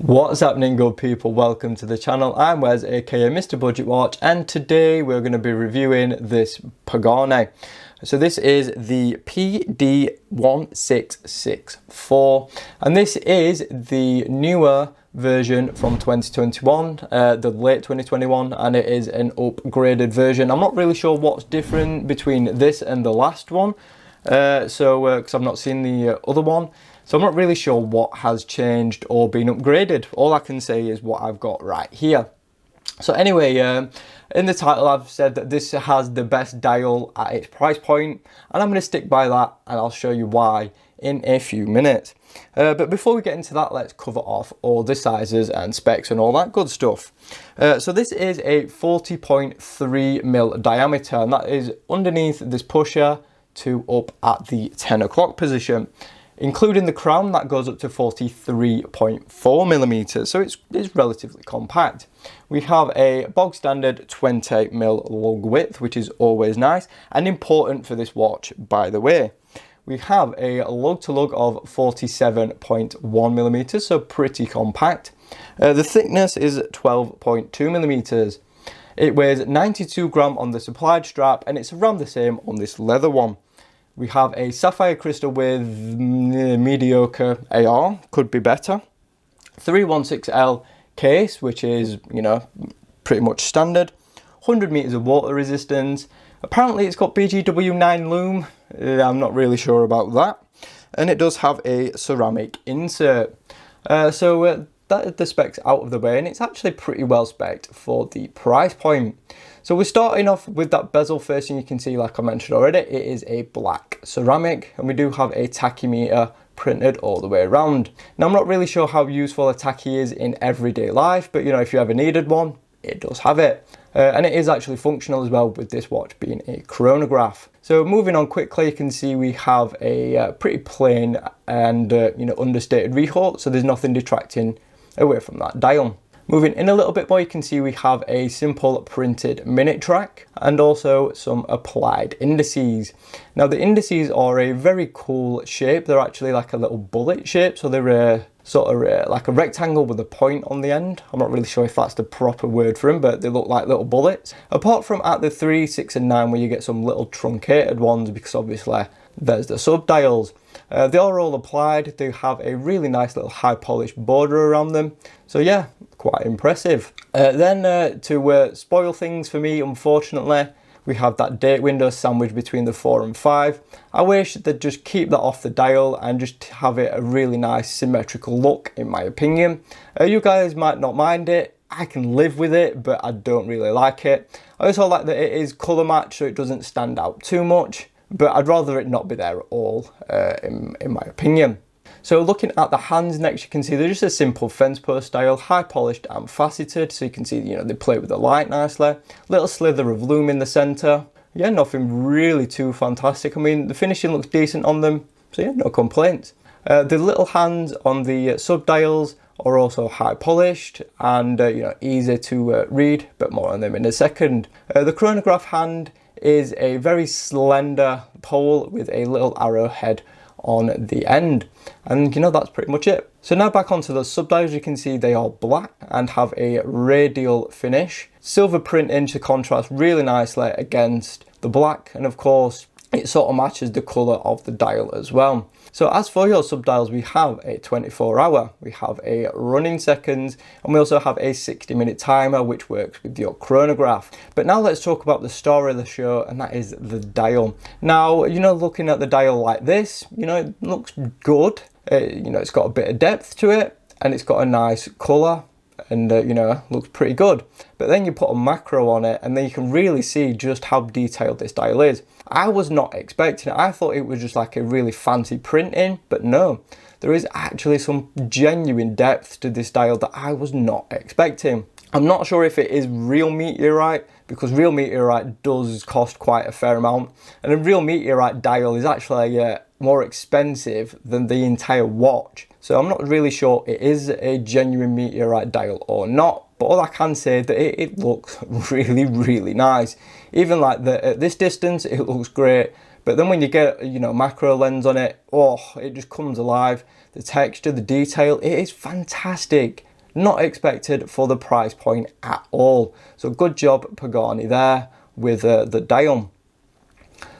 What's happening, good people? Welcome to the channel. I'm Wes, aka Mr. Budget Watch, and today we're going to be reviewing this Pagani. So this is the PD-1664, and this is the newer version from 2021, the late 2021, and it is an upgraded version. I'm not really sure what's different between this and the last one, because I've not seen the other one. So I'm not really sure what has changed or been upgraded. All I can say is what I've got right here. So anyway, in the title I've said that this has the best dial at its price point, and I'm going to stick by that, and I'll show you why in a few minutes. But before we get into that, let's cover off all the sizes and specs and all that good stuff. So this is a 40.3mm diameter, and that is underneath this pusher to up at the 10 o'clock position. Including the crown, that goes up to 43.4mm, so it's relatively compact. We have a bog standard 20mm lug width, which is always nice and important for this watch, by the way. We have a lug to lug of 47.1mm, so pretty compact. The thickness is 12.2mm. It weighs 92 grams on the supplied strap, and it's around the same on this leather one. We have a sapphire crystal with mediocre AR, could be better. 316L case, which is, pretty much standard. 100 meters of water resistance. Apparently it's got BGW9 Lume. I'm not really sure about that. And it does have a ceramic insert. That is the specs out of the way, and it's actually pretty well spec'd for the price point. So we're starting off with that bezel first, and you can see, like I mentioned already, it is a black ceramic, and we do have a tachymeter printed all the way around. Now I'm not really sure how useful a tachy is in everyday life, but if you ever needed one, it does have it. And it is actually functional as well, with this watch being a chronograph. So moving on quickly, you can see we have a pretty plain and understated rehaut, so there's nothing detracting away from that dial. Moving in a little bit more, you can see we have a simple printed minute track and also some applied indices. Now the indices are a very cool shape. They're actually like a little bullet shape, so they're like a rectangle with a point on the end. I'm not really sure if that's the proper word for them, but they look like little bullets. Apart from at the 3, 6 and 9, where you get some little truncated ones, because obviously there's the sub dials. They are all applied. They have a really nice little high polished border around them. So yeah, quite impressive. Then to spoil things for me, unfortunately, we have that date window sandwiched between the 4 and 5. I wish they'd just keep that off the dial and just have it a really nice symmetrical look, in my opinion. You guys might not mind it. I can live with it, but I don't really like it. I also like that it is colour matched, so it doesn't stand out too much. But I'd rather it not be there at all, in my opinion. So looking at the hands next, you can see they're just a simple fence post style, high polished and faceted. So you can see, they play with the light nicely. Little slither of lume in the centre. Yeah, nothing really too fantastic. I mean, the finishing looks decent on them, so yeah, no complaints. The little hands on the sub dials are also high polished and easy to read, but more on them in a second. The chronograph hand is a very slender pole with a little arrowhead on the end, and that's pretty much it. So now back onto the sub dials, you can see they are black and have a radial finish. Silver printing to contrast really nicely against the black, and of course it sort of matches the colour of the dial as well. So as for your sub dials, we have a 24-hour, we have a running seconds, and we also have a 60-minute timer, which works with your chronograph. But now let's talk about the star of the show, and that is the dial. Now, looking at the dial like this, it looks good. It's got a bit of depth to it, and it's got a nice colour, and looks pretty good. But then you put a macro on it, and then you can really see just how detailed this dial is. I was not expecting it. I thought it was just like a really fancy printing, but no, there is actually some genuine depth to this dial that I was not expecting. I'm not sure if it is real Meteorite, because real Meteorite does cost quite a fair amount, and a real Meteorite dial is actually more expensive than the entire watch. So I'm not really sure it is a genuine Meteorite dial or not, but all I can say is that it looks really, really nice. Even like at this distance, it looks great. But then when you get, macro lens on it, oh, it just comes alive. The texture, the detail, it is fantastic. Not expected for the price point at all. So good job Pagani there with the dial.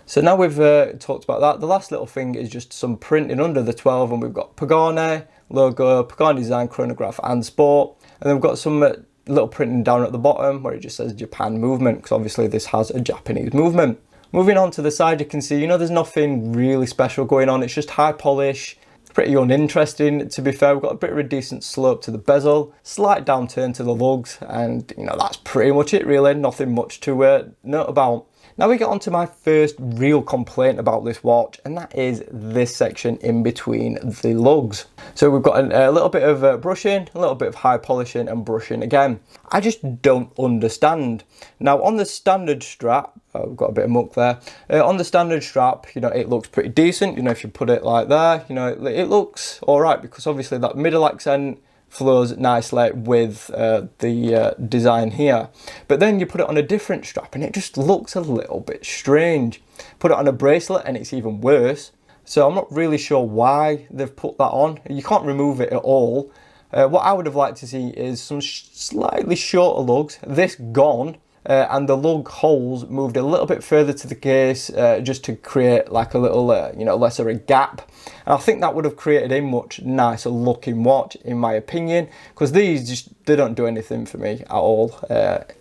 So now we've talked about that, the last little thing is just some printing under the 12, and we've got Pagani logo, Pagani Design, chronograph and sport. And then we've got some little printing down at the bottom where it just says Japan movement, because obviously this has a Japanese movement. Moving on to the side, you can see, you know, there's nothing really special going on. It's just high polish. It's pretty uninteresting, to be fair. We've got a bit of a decent slope to the bezel, slight downturn to the lugs, and, you know, that's pretty much it, really. Nothing much to note about. Now we get on to my first real complaint about this watch, and that is this section in between the lugs. So we've got a little bit of brushing, a little bit of high polishing and brushing again. I just don't understand. Now on the standard strap, we've got a bit of muck there. On the standard strap, you know, it looks pretty decent. You know, if you put it like there, you know, it looks all right, because obviously that middle accent flows nicely with the design here. But then you put it on a different strap and it just looks a little bit strange. Put it on a bracelet and it's even worse. So I'm not really sure why they've put that on. You can't remove it at all. What I would have liked to see is some slightly shorter lugs, this gone, and the lug holes moved a little bit further to the case, just to create like a little, you know, lesser a gap. And I think that would have created a much nicer looking watch, in my opinion, because these just, they don't do anything for me at all,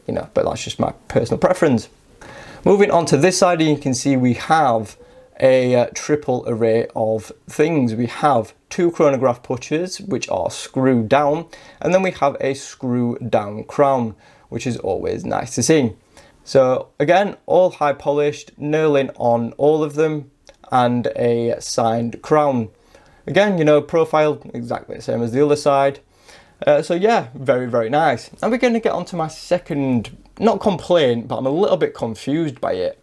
you know, but that's just my personal preference. Moving on to this side, you can see we have a triple array of things. We have two chronograph pushers, which are screwed down, and then we have a screw down crown, which is always nice to see. So again, all high polished, knurling on all of them, and a signed crown. Again, you know, profile exactly the same as the other side. So yeah, very, very nice. And we're going to get on to my second, not complaint, but I'm a little bit confused by it.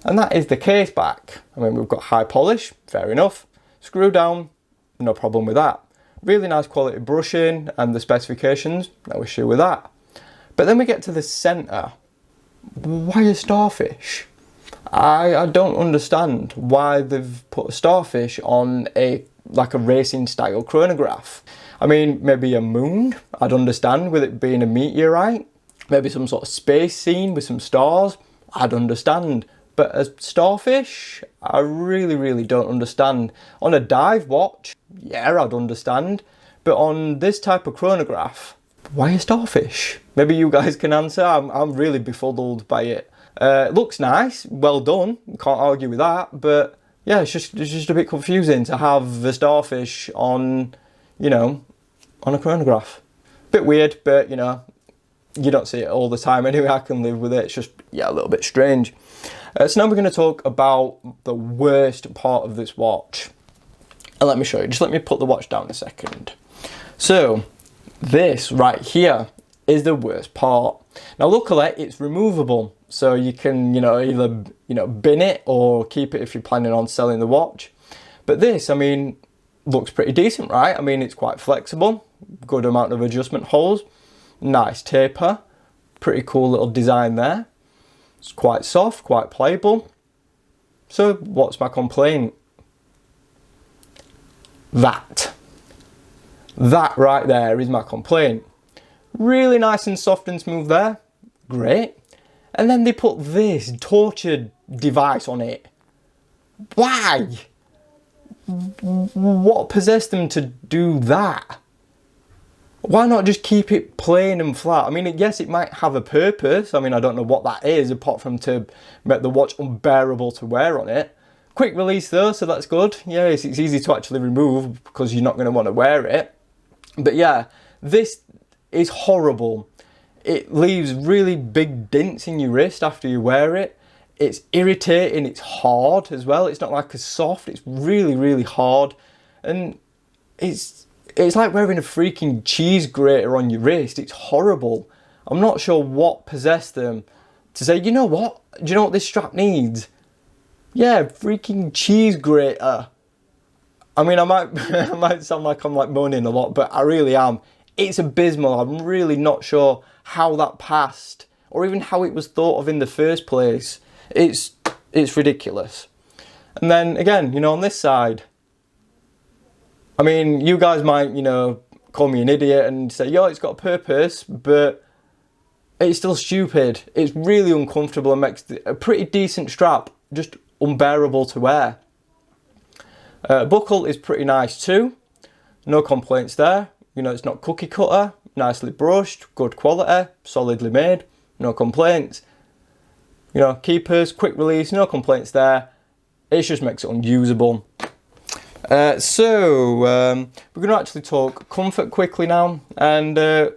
And that is the case back. I mean, we've got high polish, fair enough. Screw down, no problem with that. Really nice quality brushing and the specifications, no issue with that. But then we get to the center. Why a starfish? I don't understand why they've put a starfish on a like a racing style chronograph. I mean, maybe a moon, I'd understand, with it being a meteorite. Maybe some sort of space scene with some stars, I'd understand. But a starfish, I really, really don't understand. On a dive watch, yeah, I'd understand. But on this type of chronograph, why a starfish? Maybe you guys can answer. I'm really befuddled by it. It looks nice, well done, can't argue with that, but yeah, it's just a bit confusing to have the starfish on, you know, on a chronograph. Bit weird, but you know, you don't see it all the time anyway. I can live with it. It's just, yeah, a little bit strange. So now we're going to talk about the worst part of this watch. And let me show you. Just let me put the watch down a second. So this right here is the worst part. Now luckily it's removable, so you can, you know, either, you know, bin it or keep it if you're planning on selling the watch. But this, I mean, looks pretty decent, right? I mean, it's quite flexible, good amount of adjustment holes, nice taper, pretty cool little design there. It's quite soft, quite playable. So what's my complaint? That right there is my complaint. Really nice and soft and smooth there, great. And then they put this tortured device on it. Why? What possessed them to do that? Why not just keep it plain and flat? I mean, yes, it might have a purpose. I mean, I don't know what that is, apart from to make the watch unbearable to wear on it. Quick release though, so that's good. Yeah, it's easy to actually remove because you're not going to want to wear it. But yeah, this is horrible. It leaves really big dents in your wrist after you wear it. It's irritating, it's hard as well. It's not like a soft, it's really, really hard. And it's like wearing a freaking cheese grater on your wrist. It's horrible. I'm not sure what possessed them to say, you know what? Do you know what this strap needs? Yeah, freaking cheese grater. I mean, I might sound like I'm like moaning a lot, but I really am. It's abysmal. I'm really not sure how that passed, or even how it was thought of in the first place. It's ridiculous. And then again, you know, on this side, I mean, you guys might, you know, call me an idiot and say, yo, it's got a purpose, but it's still stupid. It's really uncomfortable and makes a pretty decent strap just unbearable to wear. Buckle is pretty nice too. No complaints there. You know, it's not cookie cutter, nicely brushed, good quality, solidly made, no complaints. You know, keepers, quick release, no complaints there. It just makes it unusable. We're going to actually talk comfort quickly now. And, you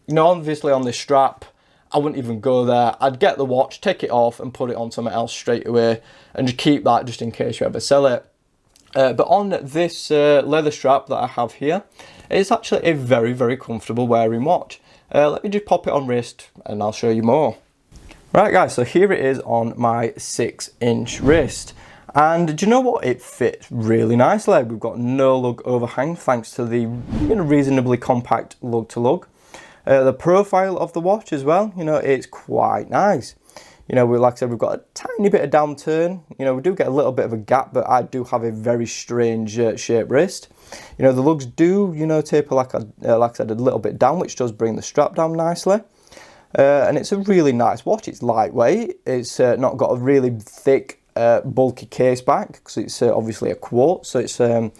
know, obviously on this strap, I wouldn't even go there. I'd get the watch, take it off and put it on something else straight away and just keep that just in case you ever sell it. But on this leather strap that I have here, it's actually a very, very comfortable wearing watch. Let me just pop it on wrist and I'll show you more. Right guys, so here it is on my 6-inch wrist. And do you know what? It fits really nicely. We've got no lug overhang thanks to the reasonably compact lug to lug. The profile of the watch as well, you know, it's quite nice. You know, like I said, we've got a tiny bit of downturn. You know, we do get a little bit of a gap, but I do have a very strange shaped wrist. You know, the lugs do, you know, taper like I said, a little bit down, which does bring the strap down nicely. And it's a really nice watch. It's lightweight. It's not got a really thick, bulky case back because it's obviously a quartz, so it's not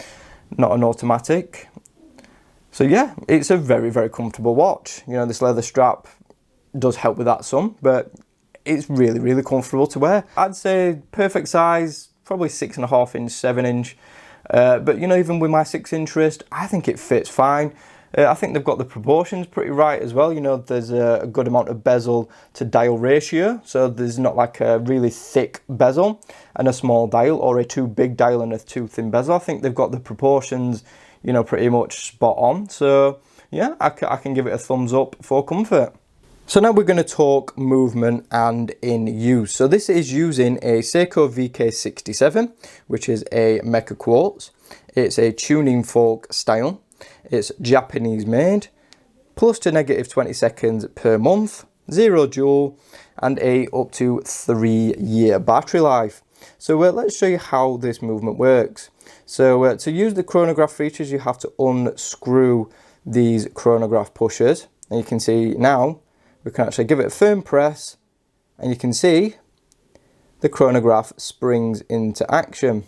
an automatic. So yeah, it's a very, very comfortable watch. You know, this leather strap does help with that some, but it's really, really comfortable to wear. I'd say perfect size, probably 6.5 inch, 7-inch. But you know, even with my 6-inch wrist, I think it fits fine. I think they've got the proportions pretty right as well. You know, there's a good amount of bezel to dial ratio. So there's not like a really thick bezel and a small dial, or a too big dial and a too thin bezel. I think they've got the proportions, you know, pretty much spot on. So yeah, I can give it a thumbs up for comfort. So now we're going to talk movement and in use. So this is using a Seiko VK67, which is a mecha quartz. It's a tuning fork style. It's Japanese made, plus to negative 20 seconds per month, 0 joule, and a up to 3-year battery life. So let's show you how this movement works. So to use the chronograph features, you have to unscrew these chronograph pushers. And you can see now, we can actually give it a firm press and you can see the chronograph springs into action.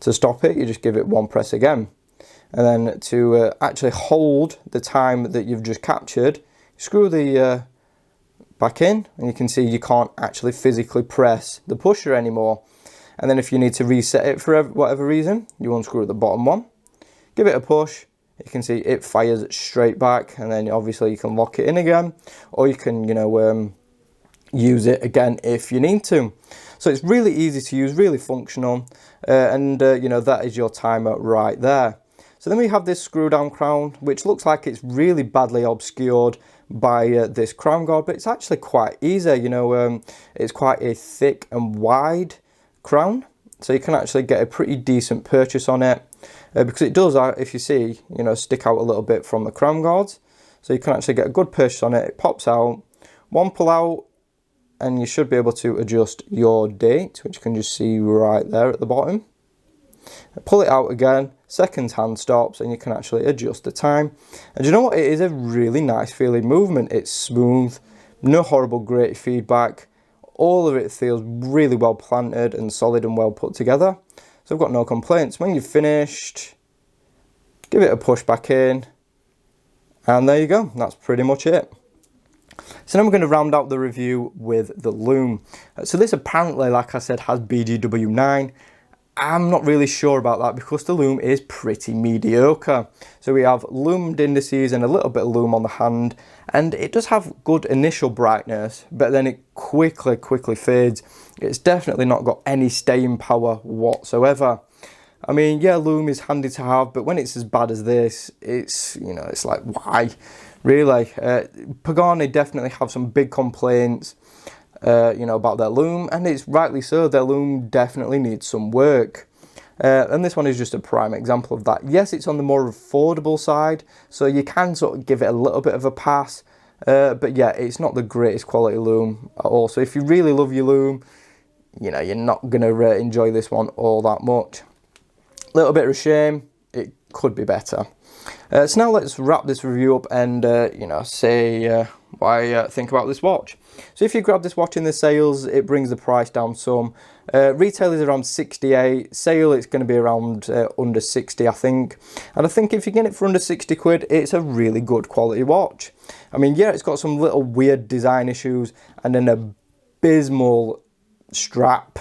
To stop it, you just give it one press again. And then to actually hold the time that you've just captured, screw the back in and you can see you can't actually physically press the pusher anymore. And then if you need to reset it for whatever reason, you unscrew the bottom one, give it a push. You can see it fires straight back, and then obviously you can lock it in again, or you can, you know, use it again if you need to. So it's really easy to use, really functional, and you know, that is your timer right there. So then we have this screw down crown, which looks like it's really badly obscured by this crown guard, but it's actually quite easy. You know, it's quite a thick and wide crown, so you can actually get a pretty decent purchase on it. Because it does, if you see, you know, stick out a little bit from the crown guards. So you can actually get a good purchase on it. It pops out, one pull out, and you should be able to adjust your date, which you can just see right there at the bottom. Pull it out again, second hand stops, and you can actually adjust the time. And you know what? It is a really nice feeling movement. It's smooth, no horrible grating feedback. All of it feels really well planted and solid and well put together. So I've got no complaints. When you've finished, give it a push back in, and there you go. That's pretty much it. So now we're going to round out the review with the Lume. So this apparently, like I said, has BGW9. I'm not really sure about that because the Lume is pretty mediocre. So we have lumed indices and a little bit of lume on the hand, and it does have good initial brightness, but then it quickly fades. It's definitely not got any staying power whatsoever. I mean, yeah, lume is handy to have, but when it's as bad as this, it's, you know, it's like, why? Really? Pagani definitely have some big complaints, you know, about their lume, and it's rightly so. Their lume definitely needs some work. And this one is just a prime example of that. Yes, it's on the more affordable side, so you can sort of give it a little bit of a pass. But yeah, it's not the greatest quality lume at all. So if you really love your lume, you know, you're not going to enjoy this one all that much. A little bit of a shame. It could be better. So now let's wrap this review up and you know, say what I think about this watch. So if you grab this watch in the sales, it brings the price down some. Retail is around 68, sale it's going to be around under 60, I think. And I think if you get it for under 60 quid, it's a really good quality watch. I mean, yeah, it's got some little weird design issues and an abysmal strap.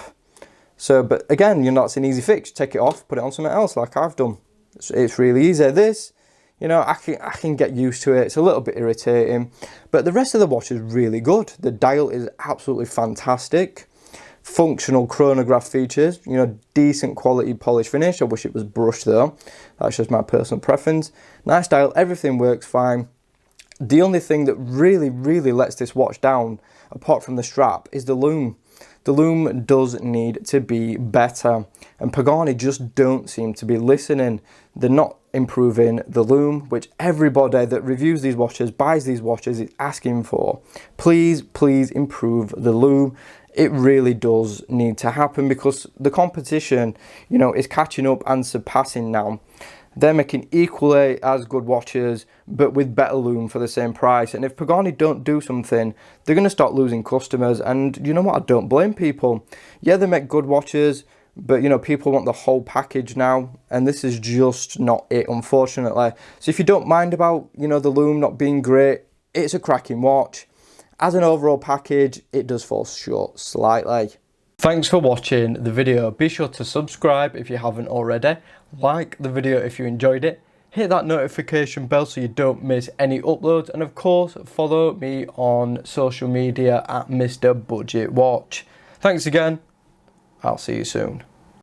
So, but again, you know, it's an easy fix. Take it off, put it on something else like I've done. It's really easy. This, you know, I can get used to it. It's a little bit irritating, but the rest of the watch is really good. The dial is absolutely fantastic. Functional chronograph features, you know, decent quality polish finish. I wish it was brushed though. That's just my personal preference. Nice dial, everything works fine. The only thing that really lets this watch down, apart from the strap, is the lume. The lume does need to be better, and Pagani just don't seem to be listening. They're not improving the lume, which everybody that reviews these watches, buys these watches, is asking for. Please improve the lume. It really does need to happen because the competition, you know, is catching up and surpassing now. They're making equally as good watches, but with better lume for the same price. And if Pagani don't do something, they're going to start losing customers. And you know what? I don't blame people. Yeah, they make good watches, but you know, people want the whole package now. And this is just not it, unfortunately. So if you don't mind about, you know, the lume not being great, it's a cracking watch. As an overall package, it does fall short slightly. Thanks for watching the video. Be sure to subscribe if you haven't already. Like the video if you enjoyed it. Hit that notification bell so you don't miss any uploads. And of course, follow me on social media at Mr. Budget Watch. Thanks again. I'll see you soon.